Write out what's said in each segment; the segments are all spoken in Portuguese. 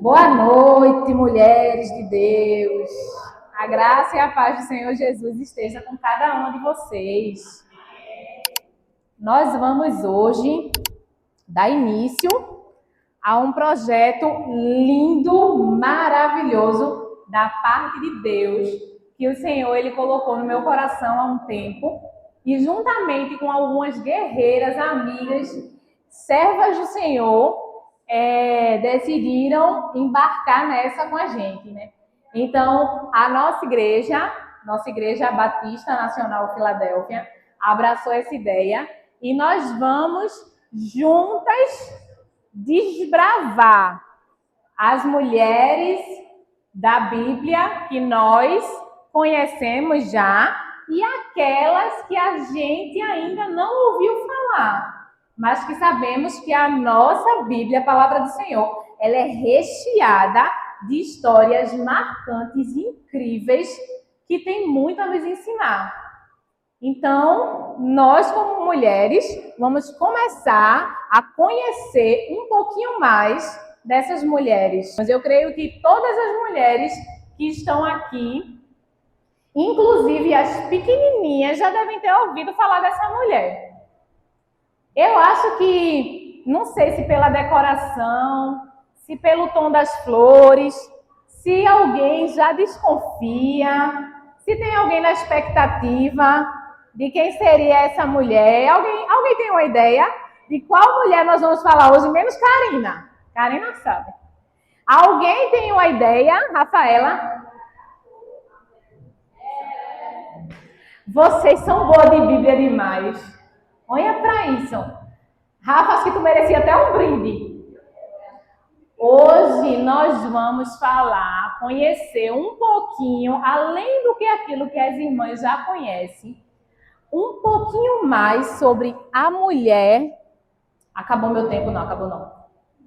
Boa noite, mulheres de Deus. A graça e a paz do Senhor Jesus esteja com cada uma de vocês. Nós vamos hoje dar início a um projeto lindo, maravilhoso da parte de Deus, que o Senhor ele colocou no meu coração há um tempo, e juntamente com algumas guerreiras, amigas, servas do Senhor, decidiram embarcar nessa com a gente, né? Então, a nossa igreja Batista Nacional Filadélfia, abraçou essa ideia e nós vamos juntas desbravar as mulheres da Bíblia que nós conhecemos já e aquelas que a gente ainda não ouviu falar, mas que sabemos que a nossa Bíblia, a palavra do Senhor, ela é recheada de histórias marcantes e incríveis que tem muito a nos ensinar. Então, nós como mulheres vamos começar a conhecer um pouquinho mais dessas mulheres. Mas eu creio que todas as mulheres que estão aqui, inclusive as pequenininhas, já devem ter ouvido falar dessa mulher. Eu acho que, não sei se pela decoração, se pelo tom das flores, se alguém já desconfia, se tem alguém na expectativa de quem seria essa mulher. Alguém tem uma ideia de qual mulher nós vamos falar hoje, menos Karina? Karina sabe. Alguém tem uma ideia, Rafaela? Vocês são boas de Bíblia demais. Olha para isso. Rafa, acho que tu merecia até um brinde. Hoje nós vamos falar, conhecer um pouquinho, além do que aquilo que as irmãs já conhecem, um pouquinho mais sobre a mulher. Acabou meu tempo? Não, acabou não.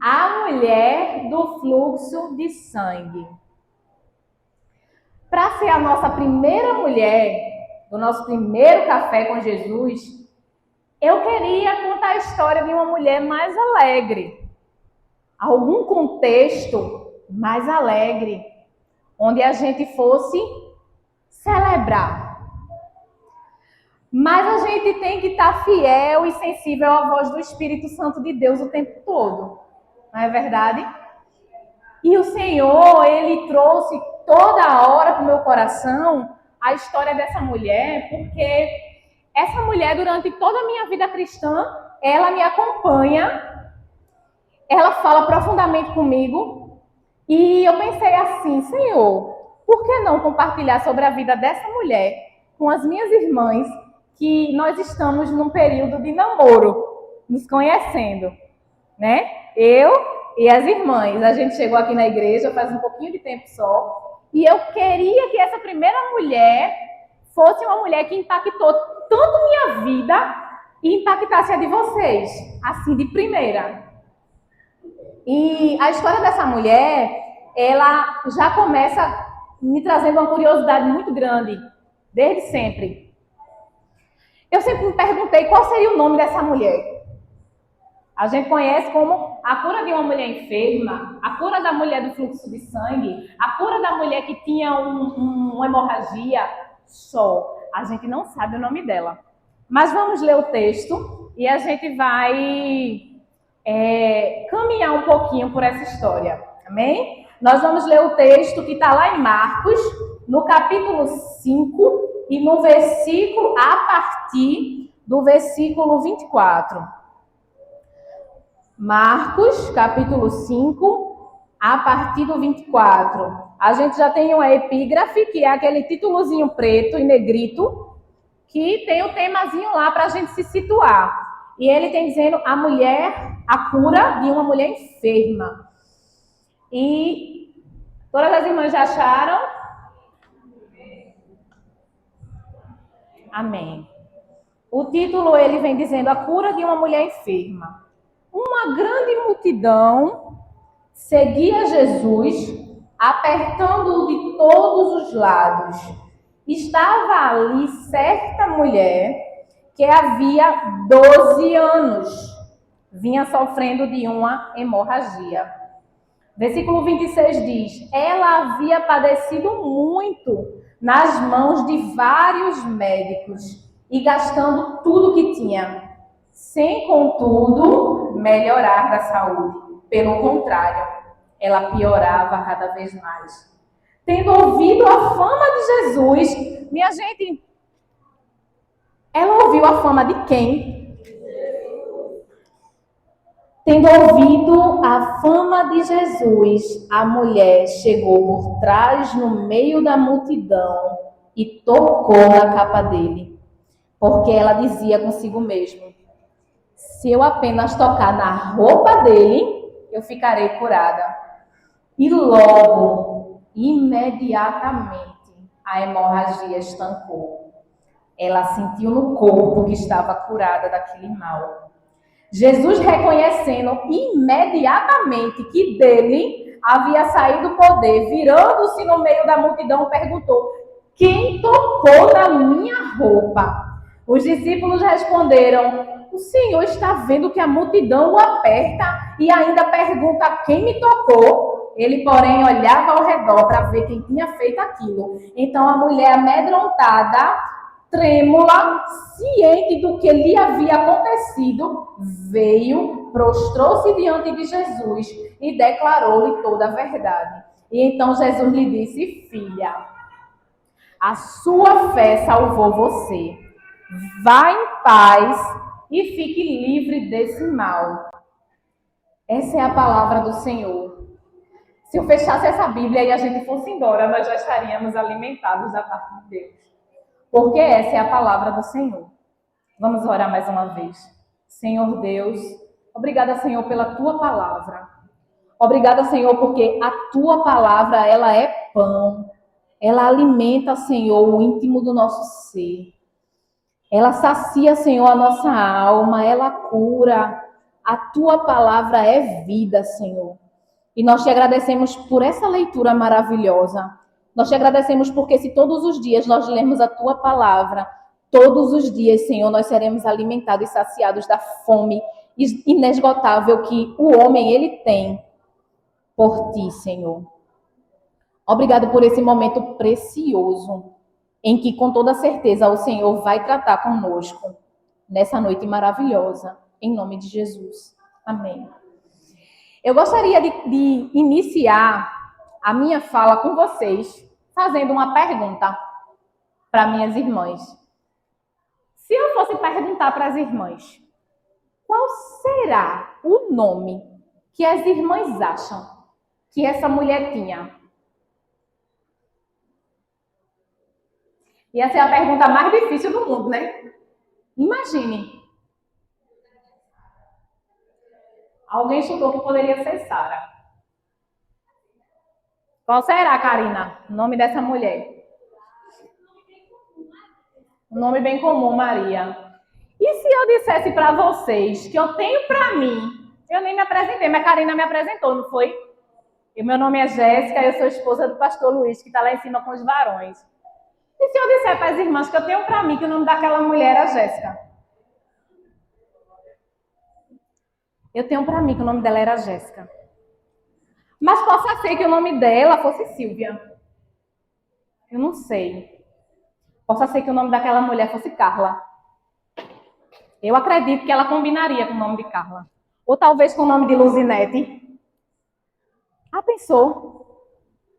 A mulher do fluxo de sangue. Para ser a nossa primeira mulher, do nosso primeiro café com Jesus, eu queria contar a história de uma mulher mais alegre. Algum contexto mais alegre, onde a gente fosse celebrar. Mas a gente tem que estar fiel e sensível à voz do Espírito Santo de Deus o tempo todo. Não é verdade? E o Senhor, Ele trouxe toda hora para o meu coração a história dessa mulher, porque essa mulher, durante toda a minha vida cristã, ela me acompanha, ela fala profundamente comigo, e eu pensei assim, Senhor, por que não compartilhar sobre a vida dessa mulher com as minhas irmãs, que nós estamos num período de namoro, nos conhecendo, né? Eu e as irmãs, a gente chegou aqui na igreja faz um pouquinho de tempo só, e eu queria que essa primeira mulher fosse uma mulher que impactou tanto minha vida e impactasse a de vocês, assim, de primeira. E a história dessa mulher, ela já começa me trazendo uma curiosidade muito grande, desde sempre. Eu sempre me perguntei qual seria o nome dessa mulher. A gente conhece como a cura de uma mulher enferma, a cura da mulher do fluxo de sangue, a cura da mulher que tinha uma hemorragia só. A gente não sabe o nome dela. Mas vamos ler o texto e a gente vai caminhar um pouquinho por essa história. Amém? Nós vamos ler o texto que está lá em Marcos, no capítulo 5 e no versículo, a partir do versículo 24. Marcos, capítulo 5, a partir do 24. A gente já tem uma epígrafe, que é aquele títulozinho preto e negrito, que tem o temazinho lá para a gente se situar. E ele tem dizendo a cura de uma mulher enferma. E todas as irmãs já acharam? Amém. O título, ele vem dizendo a cura de uma mulher enferma. Uma grande multidão seguia Jesus, apertando-o de todos os lados. Estava ali certa mulher que havia 12 anos vinha sofrendo de uma hemorragia. Versículo 26 diz: ela havia padecido muito nas mãos de vários médicos e gastando tudo que tinha, sem, contudo, melhorar da saúde. Pelo contrário, ela piorava cada vez mais. Tendo ouvido a fama de Jesus, minha gente, ela ouviu a fama de quem? Tendo ouvido a fama de Jesus, a mulher chegou por trás no meio da multidão e tocou na capa dele, porque ela dizia consigo mesma: se eu apenas tocar na roupa dele, eu ficarei curada. E logo, imediatamente, a hemorragia estancou. Ela sentiu no corpo que estava curada daquele mal. Jesus, reconhecendo imediatamente que dele havia saído o poder, virando-se no meio da multidão, perguntou: quem tocou na minha roupa? Os discípulos responderam: o Senhor está vendo que a multidão o aperta e ainda pergunta quem me tocou? Ele, porém, olhava ao redor para ver quem tinha feito aquilo. Então a mulher, amedrontada, trêmula, ciente do que lhe havia acontecido, veio, prostrou-se diante de Jesus e declarou-lhe toda a verdade. E então Jesus lhe disse: filha, a sua fé salvou você. Vá em paz e fique livre desse mal. Essa é a palavra do Senhor. Se eu fechasse essa Bíblia e a gente fosse embora, nós já estaríamos alimentados da parte de Deus. Porque essa é a palavra do Senhor. Vamos orar mais uma vez. Senhor Deus, obrigada, Senhor, pela tua palavra. Obrigada, Senhor, porque a tua palavra, ela é pão. Ela alimenta, Senhor, o íntimo do nosso ser. Ela sacia, Senhor, a nossa alma. Ela cura. A tua palavra é vida, Senhor. E nós te agradecemos por essa leitura maravilhosa. Nós te agradecemos porque se todos os dias nós lermos a tua palavra, todos os dias, Senhor, nós seremos alimentados e saciados da fome inesgotável que o homem, ele tem por ti, Senhor. Obrigado por esse momento precioso, em que com toda certeza o Senhor vai tratar conosco nessa noite maravilhosa, em nome de Jesus. Amém. Eu gostaria de iniciar a minha fala com vocês fazendo uma pergunta para minhas irmãs. Se eu fosse perguntar para as irmãs, qual será o nome que as irmãs acham que essa mulher tinha? E essa é a pergunta mais difícil do mundo, né? Imagine. Alguém chutou que poderia ser Sara. Qual será, Karina, o nome dessa mulher? Um nome bem comum, Maria. E se eu dissesse para vocês que eu tenho para mim, eu nem me apresentei, mas a Karina me apresentou, não foi? E meu nome é Jéssica, eu sou esposa do pastor Luiz, que está lá em cima com os varões. E se eu disser para as irmãs que eu tenho para mim que o nome daquela mulher era Jéssica? Eu tenho para mim que o nome dela era Jéssica. Mas possa ser que o nome dela fosse Silvia. Eu não sei. Possa ser que o nome daquela mulher fosse Carla. Eu acredito que ela combinaria com o nome de Carla. Ou talvez com o nome de Luzinete. Ah, pensou?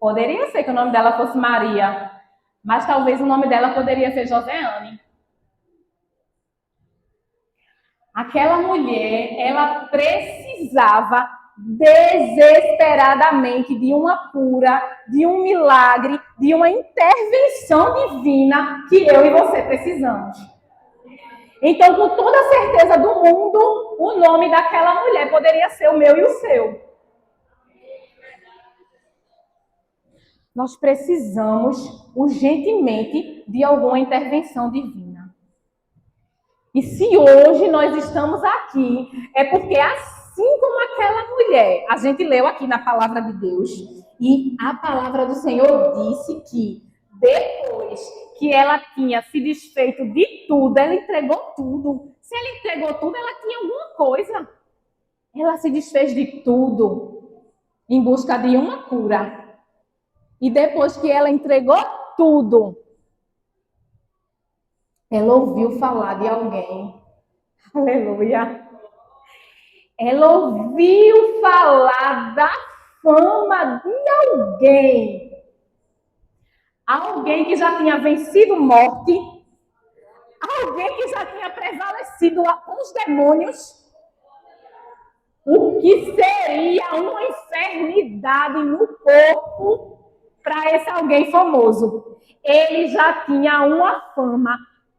Poderia ser que o nome dela fosse Maria. Mas talvez o nome dela poderia ser Joseane. Aquela mulher, ela precisava desesperadamente de uma cura, de um milagre, de uma intervenção divina que eu e você precisamos. Então, com toda a certeza do mundo, o nome daquela mulher poderia ser o meu e o seu. Nós precisamos urgentemente de alguma intervenção divina. E se hoje nós estamos aqui, é porque assim como aquela mulher, a gente leu aqui na palavra de Deus, e a palavra do Senhor disse que depois que ela tinha se desfeito de tudo, ela entregou tudo. Se ela entregou tudo, ela tinha alguma coisa. Ela se desfez de tudo. em busca de uma cura. E depois que ela entregou tudo, ela ouviu falar de alguém. Aleluia. Ela ouviu falar da fama de alguém. Alguém que já tinha vencido morte. Alguém que já tinha prevalecido os demônios. O que seria uma enfermidade no corpo para esse alguém famoso? Ele já tinha uma fama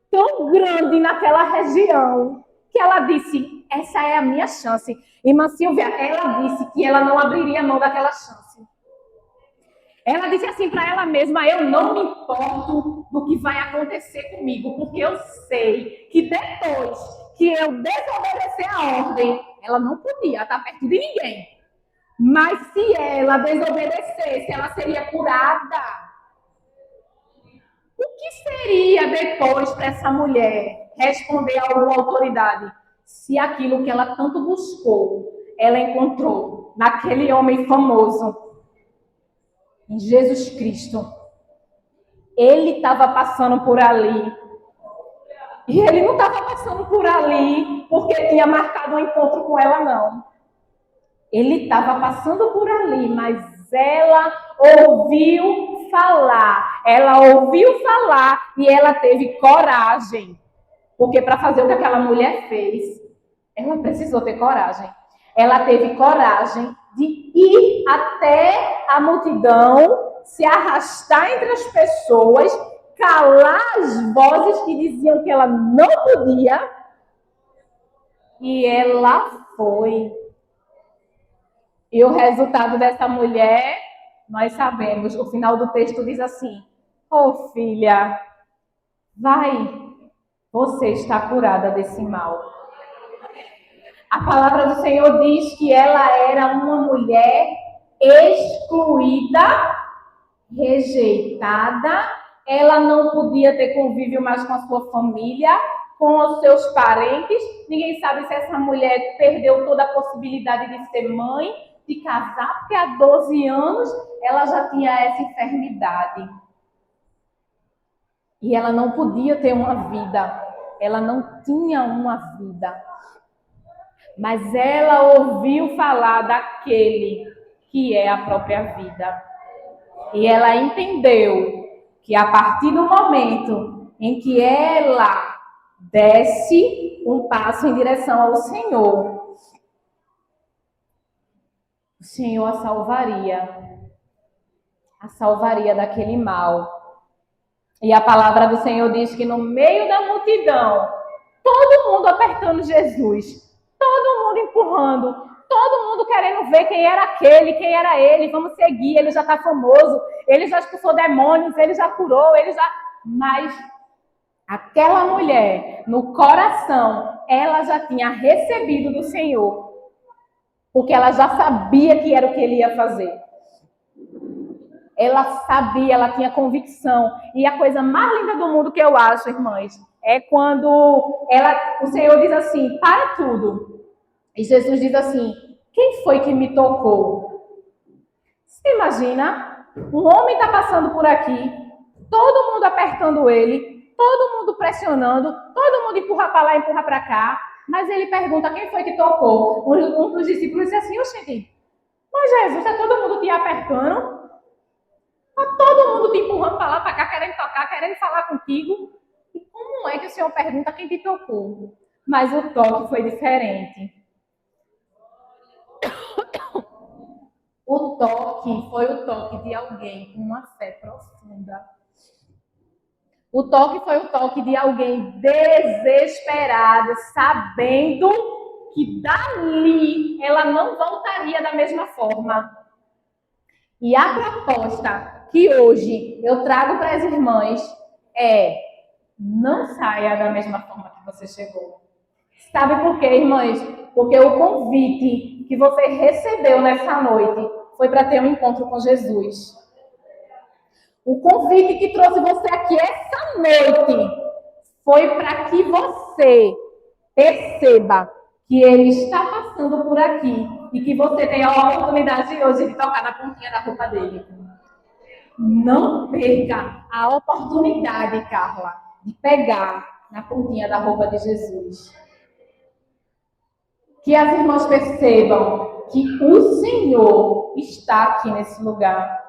tão grande naquela região que ela disse, essa é a minha chance. Irmã Silvia, ela disse que ela não abriria mão daquela chance. Ela disse assim para ela mesma, eu não me importo do que vai acontecer comigo, porque eu sei que depois que eu desobedecer a ordem, ela não podia estar perto de ninguém. Mas se ela desobedecesse, ela seria curada. O que seria depois para essa mulher responder a alguma autoridade se aquilo que ela tanto buscou, ela encontrou naquele homem famoso, em Jesus Cristo? Ele estava passando por ali. E ele não estava passando por ali porque tinha marcado um encontro com ela, não. Ele estava passando por ali, mas ela ouviu falar. Ela ouviu falar e ela teve coragem. Porque para fazer o que aquela mulher fez, ela precisou ter coragem. Ela teve coragem de ir até a multidão, se arrastar entre as pessoas, calar as vozes que diziam que ela não podia. E ela foi. E o resultado dessa mulher, nós sabemos. O final do texto diz assim: "Oh, filha, vai, você está curada desse mal." A palavra do Senhor diz que ela era uma mulher excluída, rejeitada. Ela não podia ter convívio mais com a sua família, com os seus parentes. Ninguém sabe se essa mulher perdeu toda a possibilidade de ser mãe, de casar, porque há 12 anos ela já tinha essa enfermidade. E ela não podia ter uma vida. Ela não tinha uma vida. Mas ela ouviu falar daquele que é a própria vida. E ela entendeu que a partir do momento em que ela desse um passo em direção ao Senhor, o Senhor a salvaria daquele mal. E a palavra do Senhor diz que no meio da multidão, todo mundo apertando Jesus, todo mundo empurrando, todo mundo querendo ver quem era aquele, quem era ele, vamos seguir, ele já está famoso, ele já expulsou demônios, ele já curou, ele já... Mas aquela mulher, no coração, ela já tinha recebido do Senhor, porque ela já sabia que era o que ele ia fazer. Ela sabia, ela tinha convicção. E a coisa mais linda do mundo que eu acho, irmãs, é quando o Senhor diz assim, para tudo. E Jesus diz assim, quem foi que me tocou? Você imagina? Um homem está passando por aqui, todo mundo apertando ele, todo mundo pressionando, todo mundo empurra para lá, empurra para cá, mas ele pergunta quem foi que tocou. Um dos discípulos disse assim, oxente, mas Jesus, está todo mundo te apertando? Está todo mundo te empurrando para lá, para cá, querendo tocar, querendo falar contigo. E como é que o Senhor pergunta quem te tocou? Mas o toque foi diferente. O toque foi o toque de alguém com uma fé profunda. O toque foi o toque de alguém desesperado, sabendo que dali ela não voltaria da mesma forma. E a proposta que hoje eu trago para as irmãs é: não saia da mesma forma que você chegou. Sabe por quê, irmãs? Porque o convite que você recebeu nessa noite foi para ter um encontro com Jesus. O convite que trouxe você aqui essa noite foi para que você perceba que ele está passando por aqui e que você tem a oportunidade hoje de tocar na pontinha da roupa dele. Não perca a oportunidade, Carla, de pegar na pontinha da roupa de Jesus. Que as irmãs percebam que o Senhor está aqui nesse lugar.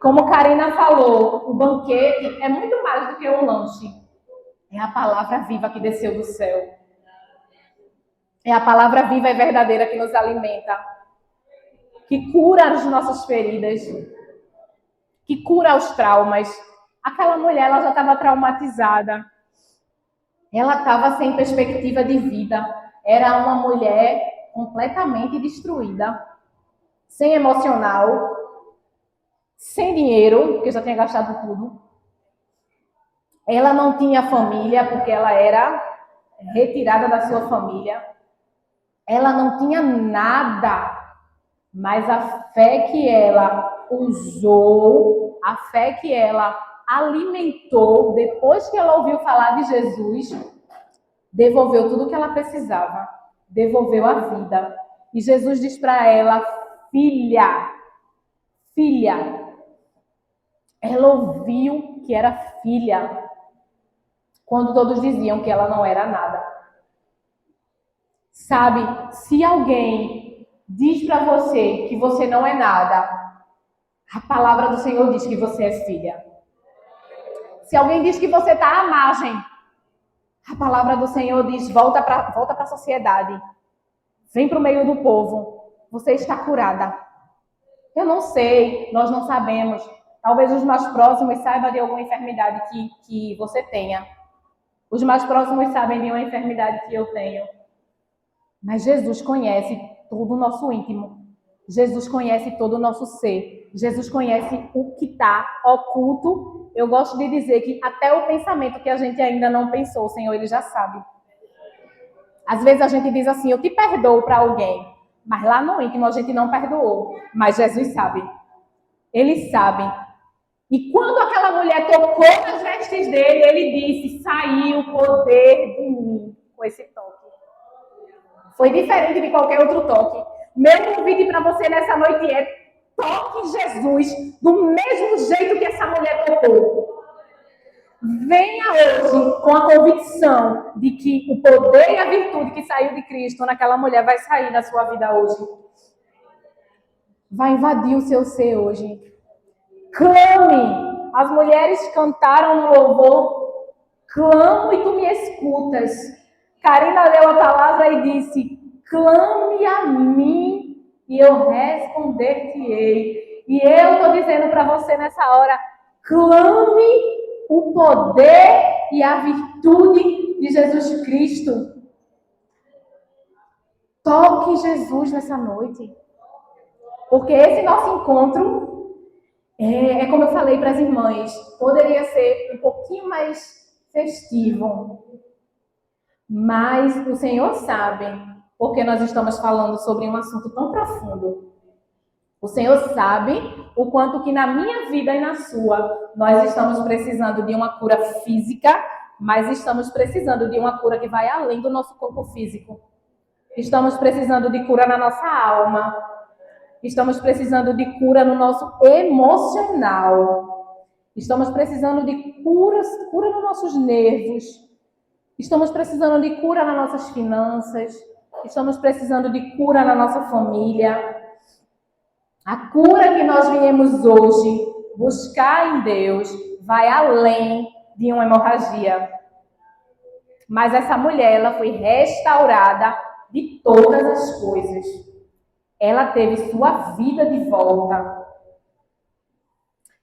Como Karina falou, o banquete é muito mais do que um lanche. É a palavra viva que desceu do céu. É a palavra viva e verdadeira que nos alimenta, que cura as nossas feridas, que cura os traumas. Aquela mulher, ela já estava traumatizada. Ela estava sem perspectiva de vida. Era uma mulher completamente destruída, sem emocional, sem dinheiro, porque já tinha gastado tudo. Ela não tinha família, porque ela era retirada da sua família. Ela não tinha nada, mas a fé que ela usou, a fé que ela alimentou, depois que ela ouviu falar de Jesus, devolveu tudo o que ela precisava, devolveu a vida. E Jesus diz para ela, filha, filha. Ela ouviu que era filha, quando todos diziam que ela não era nada. Sabe, se alguém diz para você que você não é nada, a palavra do Senhor diz que você é filha. Se alguém diz que você está à margem, a palavra do Senhor diz, volta para a sociedade. Vem para o meio do povo. Você está curada. Eu não sei, nós não sabemos. Talvez os mais próximos saibam de alguma enfermidade que você tenha. Os mais próximos sabem de uma enfermidade que eu tenho. Mas Jesus conhece todo o nosso íntimo. Jesus conhece todo o nosso ser. Jesus conhece o que está oculto. Eu gosto de dizer que até o pensamento que a gente ainda não pensou, o Senhor, Ele já sabe. Às vezes a gente diz assim, eu te perdoo para alguém. Mas lá no íntimo a gente não perdoou. Mas Jesus sabe. Ele sabe. E quando aquela mulher tocou nas vestes dele, ele disse, saiu o poder de mim com esse toque. Foi diferente de qualquer outro toque. Meu convite para você nessa noite é toque Jesus do mesmo jeito que essa mulher tocou. Venha hoje com a convicção de que o poder e a virtude que saiu de Cristo naquela mulher vai sair da sua vida hoje. Vai invadir o seu ser hoje. Clame. As mulheres cantaram no louvor. Clamo e tu me escutas. Karina leu a palavra e disse, clame a mim e eu responder-te-ei. E eu estou dizendo para você nessa hora, clame o poder e a virtude de Jesus Cristo. Toque Jesus nessa noite. Porque esse nosso encontro, como eu falei para as irmãs, poderia ser um pouquinho mais festivo. Mas o Senhor sabe, porque nós estamos falando sobre um assunto tão profundo. O Senhor sabe o quanto que na minha vida e na sua, nós estamos precisando de uma cura física, mas estamos precisando de uma cura que vai além do nosso corpo físico. Estamos precisando de cura na nossa alma. Estamos precisando de cura no nosso emocional. Estamos precisando de cura nos nossos nervos. Estamos precisando de cura nas nossas finanças. Estamos precisando de cura na nossa família. A cura que nós viemos hoje buscar em Deus vai além de uma hemorragia. Mas essa mulher, ela foi restaurada de todas as coisas. Ela teve sua vida de volta.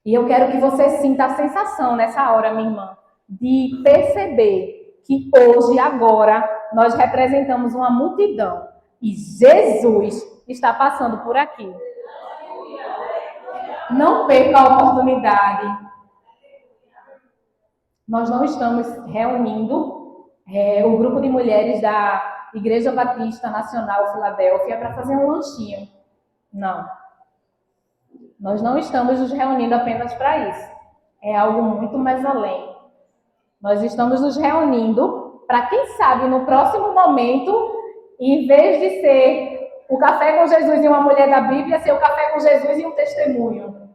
E eu quero que você sinta a sensação nessa hora, minha irmã, de perceber que hoje, agora, nós representamos uma multidão. E Jesus está passando por aqui. Não perca a oportunidade. Nós não estamos reunindo o grupo de mulheres da Igreja Batista Nacional Filadélfia para fazer um lanchinho. Não. Nós não estamos nos reunindo apenas para isso. É algo muito mais além. Nós estamos nos reunindo para, quem sabe, no próximo momento, em vez de ser O café com Jesus e uma mulher da Bíblia ser o café com Jesus e um testemunho.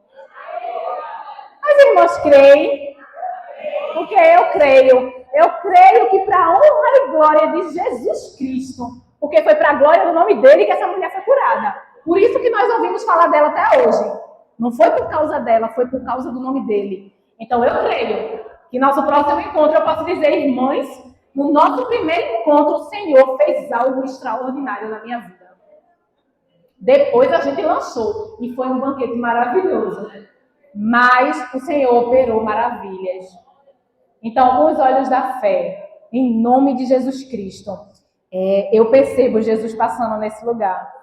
Mas irmãos, creem, porque eu creio. Eu creio que para a honra e glória de Jesus Cristo, porque foi para a glória do nome dele que essa mulher foi curada. Por isso que nós ouvimos falar dela até hoje. Não foi por causa dela, foi por causa do nome dele. Então eu creio que nosso próximo encontro, eu posso dizer, irmãs, no nosso primeiro encontro, o Senhor fez algo extraordinário na minha vida. Depois a gente lançou e foi um banquete maravilhoso. Mas o Senhor operou maravilhas. Então, com os olhos da fé, em nome de Jesus Cristo, eu percebo Jesus passando nesse lugar.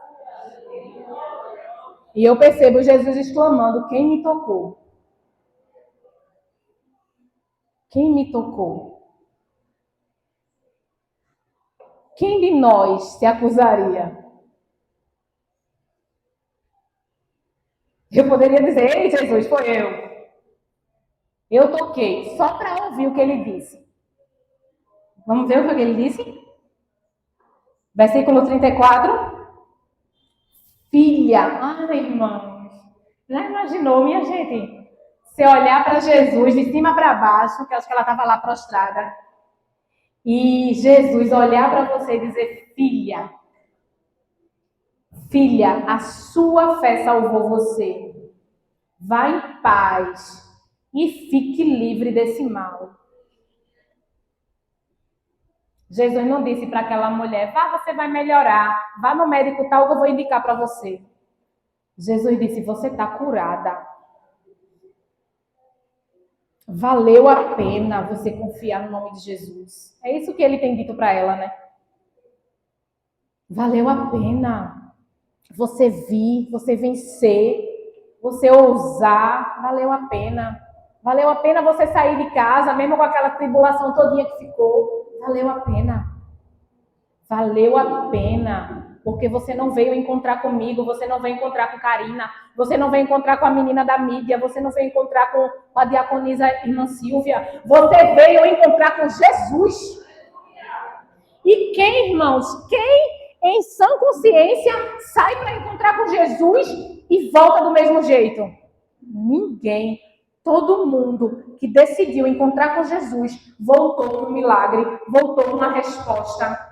E eu percebo Jesus exclamando: quem me tocou? Quem me tocou? Quem de nós se acusaria? Eu poderia dizer: ei, Jesus, foi eu. Eu toquei, só para ouvir o que ele disse. Vamos ver o que ele disse? Versículo 34. Filha. Ai, irmãos. Já imaginou, minha gente? Você olhar para Jesus de cima para baixo, que acho que ela estava lá prostrada, e Jesus olhar para você e dizer: filha, filha, a sua fé salvou você. Vá em paz e fique livre desse mal. Jesus não disse para aquela mulher: vá, você vai melhorar, vá no médico tal que eu vou indicar para você. Jesus disse: você está curada. Valeu a pena você confiar no nome de Jesus. É isso que ele tem dito para ela, né? Valeu a pena você vir, você vencer, você ousar. Valeu a pena. Valeu a pena você sair de casa, mesmo com aquela tribulação todinha que ficou. Valeu a pena. Valeu a pena. Porque você não veio encontrar comigo, você não veio encontrar com Karina, você não veio encontrar com a menina da mídia, você não veio encontrar com a diaconisa irmã Silvia, você veio encontrar com Jesus. E quem, irmãos, quem em sã consciência sai para encontrar com Jesus e volta do mesmo jeito? Ninguém. Todo mundo que decidiu encontrar com Jesus voltou com um milagre, voltou com uma resposta.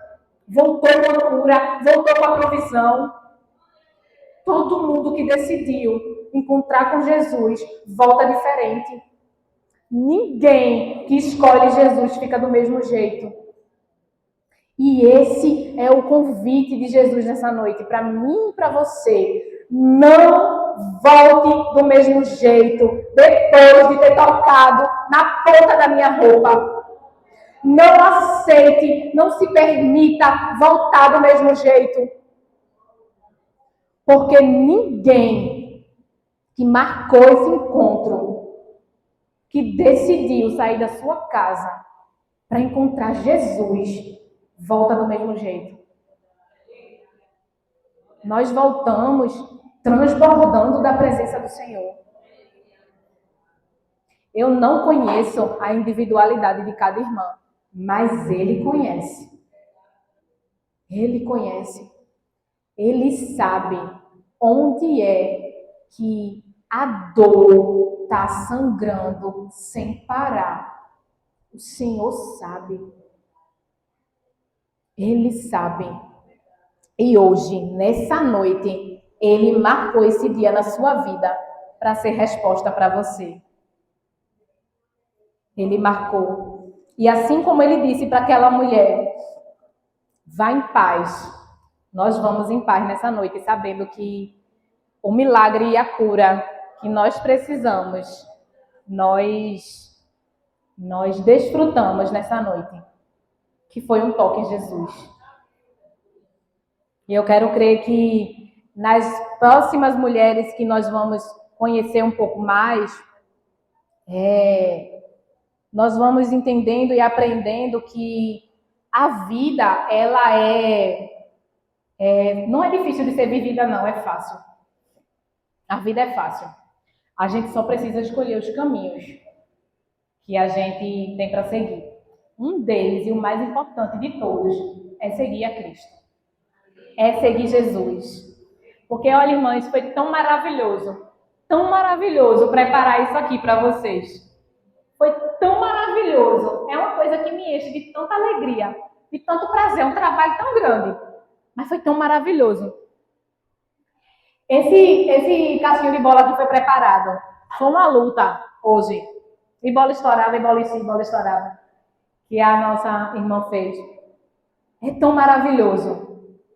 Voltou com a cura, voltou com a provisão. Todo mundo que decidiu encontrar com Jesus volta diferente. Ninguém que escolhe Jesus fica do mesmo jeito. E esse é o convite de Jesus nessa noite, para mim e para você. Não volte do mesmo jeito depois de ter tocado na ponta da minha roupa. Não aceite, não se permita voltar do mesmo jeito. Porque ninguém que marcou esse encontro, que decidiu sair da sua casa para encontrar Jesus, volta do mesmo jeito. Nós voltamos transbordando da presença do Senhor. Eu não conheço a individualidade de cada irmã, mas Ele conhece. Ele conhece. Ele sabe onde é que a dor está sangrando sem parar. O Senhor sabe. Ele sabe. E hoje, nessa noite, Ele marcou esse dia na sua vida para ser resposta para você. Ele marcou. E assim como Ele disse para aquela mulher: vá em paz. Nós vamos em paz nessa noite, sabendo que o milagre e a cura que nós precisamos, nós desfrutamos nessa noite, que foi um toque em Jesus. E eu quero crer que nas próximas mulheres que nós vamos conhecer um pouco mais, nós vamos entendendo e aprendendo que a vida, ela não é difícil de ser vivida, não, é fácil. A vida é fácil. A gente só precisa escolher os caminhos que a gente tem para seguir. Um deles, e o mais importante de todos, é seguir a Cristo. é seguir Jesus. Porque, olha, irmãs, foi tão maravilhoso preparar isso aqui para vocês. Foi tão maravilhoso. É uma coisa que me enche de tanta alegria, de tanto prazer. É um trabalho tão grande, mas foi tão maravilhoso. Esse caixinho de bola que foi preparado foi uma luta hoje. E bola estourava, e bola em si, bola estourava. Que a nossa irmã fez. É tão maravilhoso.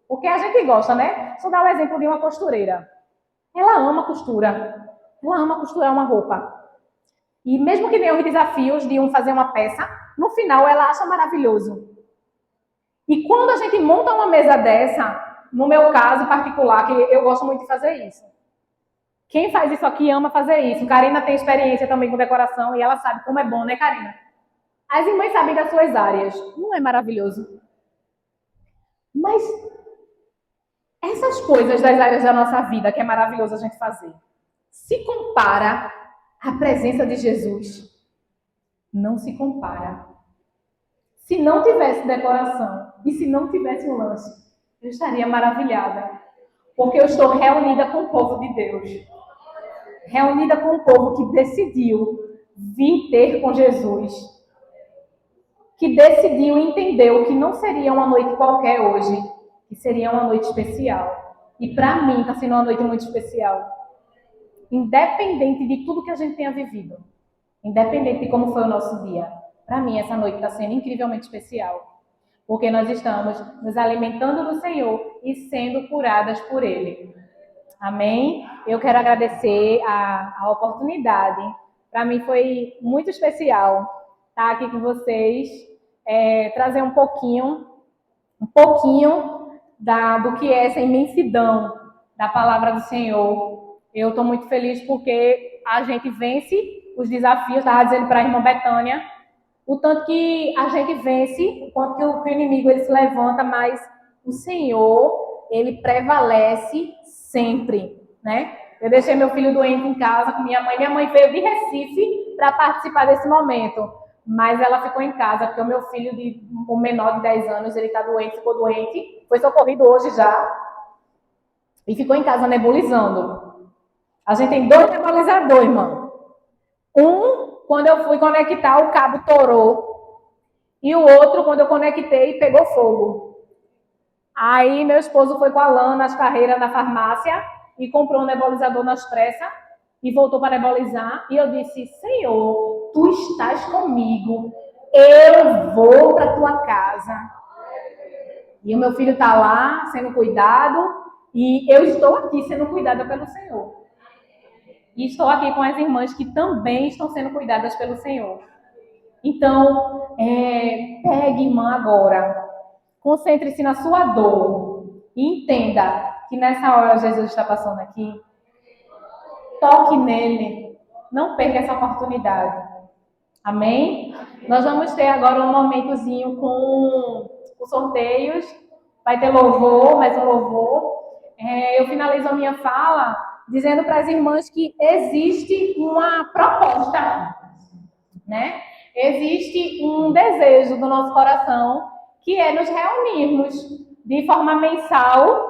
Porque a gente gosta, né? Só dar o exemplo de uma costureira. Ela ama costura. Ela ama costurar uma roupa. E mesmo que venham os desafios de fazer uma peça, no final ela acha maravilhoso. E quando a gente monta uma mesa dessa, no meu caso particular, que eu gosto muito de fazer isso. Quem faz isso aqui ama fazer isso. Karina tem experiência também com decoração e ela sabe como é bom, né, Karina? As irmãs sabem das suas áreas. Não é maravilhoso? Mas essas coisas das áreas da nossa vida, que é maravilhoso a gente fazer, se compara à presença de Jesus? Não se compara. Se não tivesse decoração e se não tivesse um lanche, eu estaria maravilhada. Porque eu estou reunida com o povo de Deus. Reunida com o povo que decidiu vir ter com Jesus. Que decidiu e entendeu que não seria uma noite qualquer hoje, que seria uma noite especial. E para mim está sendo uma noite muito especial. Independente de tudo que a gente tenha vivido. Independente de como foi o nosso dia. Para mim essa noite está sendo incrivelmente especial. Porque nós estamos nos alimentando do Senhor e sendo curadas por Ele. Amém? Eu quero agradecer a oportunidade. Para mim foi muito especial estar aqui com vocês, trazer um pouquinho do que é essa imensidão da palavra do Senhor. Eu estou muito feliz porque a gente vence os desafios. Estava dizendo para a irmã Betânia, o tanto que a gente vence, o quanto que o inimigo ele se levanta, mas o Senhor, ele prevalece sempre, né? Eu deixei meu filho doente em casa com minha mãe. Minha mãe veio de Recife para participar desse momento, mas ela ficou em casa, porque o meu filho, o menor de 10 anos, ele está doente, ficou doente, foi socorrido hoje já, e ficou em casa nebulizando. A gente tem 2 nebulizadores, irmão. Quando eu fui conectar, o cabo torou. E o outro, quando eu conectei, pegou fogo. Aí meu esposo foi com a Lana nas carreiras na farmácia e comprou um nebulizador nas pressas e voltou para nebulizar. E eu disse, Senhor, tu estás comigo. Eu vou para tua casa. E o meu filho está lá sendo cuidado e eu estou aqui sendo cuidada pelo Senhor. E estou aqui com as irmãs que também estão sendo cuidadas pelo Senhor. Então, pegue, irmã, agora. Concentre-se na sua dor. E entenda que nessa hora Jesus está passando aqui. Toque nele. Não perca essa oportunidade. Amém? Nós vamos ter agora um momentozinho com os sorteios. Vai ter louvor, mais um louvor. Eu finalizo a minha fala dizendo para as irmãs que existe uma proposta, né? Existe um desejo do nosso coração que é nos reunirmos de forma mensal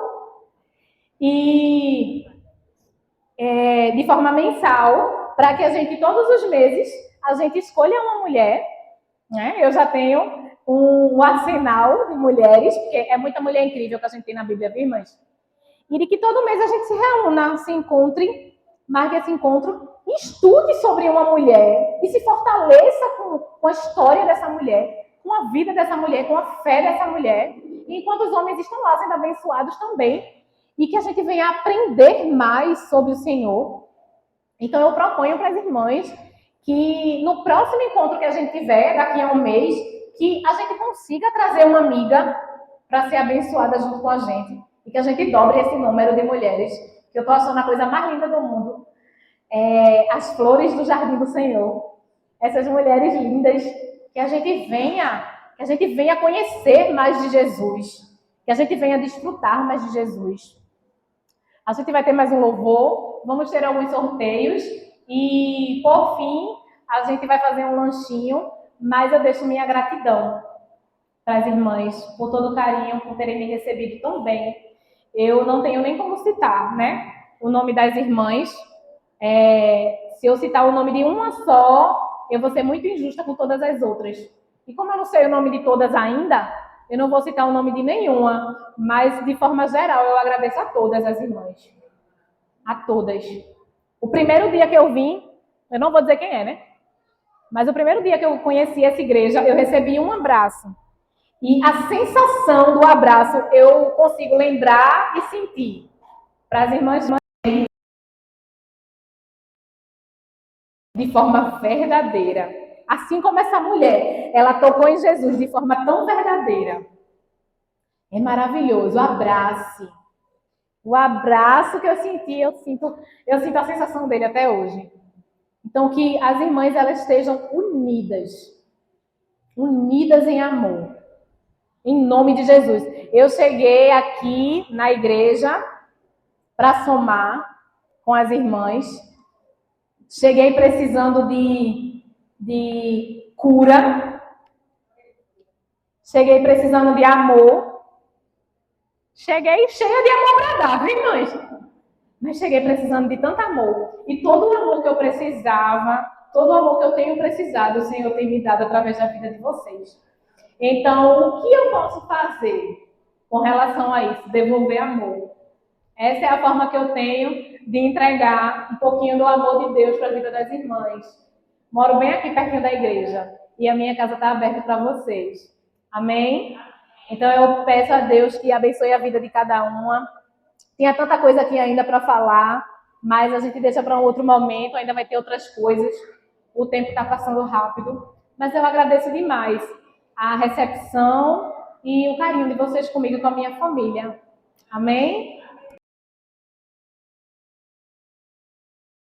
para que a gente, todos os meses, a gente escolha uma mulher, né? Eu já tenho um arsenal de mulheres, porque é muita mulher incrível que a gente tem na Bíblia, viu, irmãs? E de que todo mês a gente se reúna, se encontre, marque esse encontro, estude sobre uma mulher e se fortaleça com a história dessa mulher, com a vida dessa mulher, com a fé dessa mulher, enquanto os homens estão lá sendo abençoados também, e que a gente venha aprender mais sobre o Senhor. Então eu proponho para as irmãs que no próximo encontro que a gente tiver, daqui a um mês, que a gente consiga trazer uma amiga para ser abençoada junto com a gente. E que a gente dobre esse número de mulheres, que eu estou achando a coisa mais linda do mundo. As flores do jardim do Senhor. Essas mulheres lindas, que a gente venha conhecer mais de Jesus. Que a gente venha desfrutar mais de Jesus. A gente vai ter mais um louvor, vamos ter alguns sorteios e, por fim, a gente vai fazer um lanchinho, mas eu deixo minha gratidão para as irmãs por todo o carinho, por terem me recebido tão bem. eu não tenho nem como citar, né? O nome das irmãs. Se eu citar o nome de uma só, eu vou ser muito injusta com todas as outras. E como eu não sei o nome de todas ainda, eu não vou citar o nome de nenhuma, mas de forma geral eu agradeço a todas as irmãs. A todas. O primeiro dia que eu vim, eu não vou dizer quem é, né? Mas o primeiro dia que eu conheci essa igreja, eu recebi um abraço. E a sensação do abraço eu consigo lembrar e sentir. Para as irmãs de forma verdadeira. Assim como essa mulher, ela tocou em Jesus de forma tão verdadeira. É maravilhoso. Abrace. O abraço que eu senti, eu sinto a sensação dele até hoje. Então, que as irmãs elas estejam unidas. Unidas em amor. Em nome de Jesus. Eu cheguei aqui na igreja para somar com as irmãs. Cheguei precisando de cura. Cheguei precisando de amor. Cheguei cheia de amor para dar, viu, irmãs? Mas cheguei precisando de tanto amor. E todo o amor que eu precisava, todo o amor que eu tenho precisado, o Senhor tem me dado através da vida de vocês. Então, o que eu posso fazer com relação a isso? Devolver amor. Essa é a forma que eu tenho de entregar um pouquinho do amor de Deus para a vida das irmãs. Moro bem aqui pertinho da igreja e a minha casa está aberta para vocês. Amém? Então eu peço a Deus que abençoe a vida de cada uma. Tinha tanta coisa aqui ainda para falar, mas a gente deixa para um outro momento, ainda vai ter outras coisas. O tempo está passando rápido, mas eu agradeço demais a recepção e o carinho de vocês comigo e com a minha família. Amém?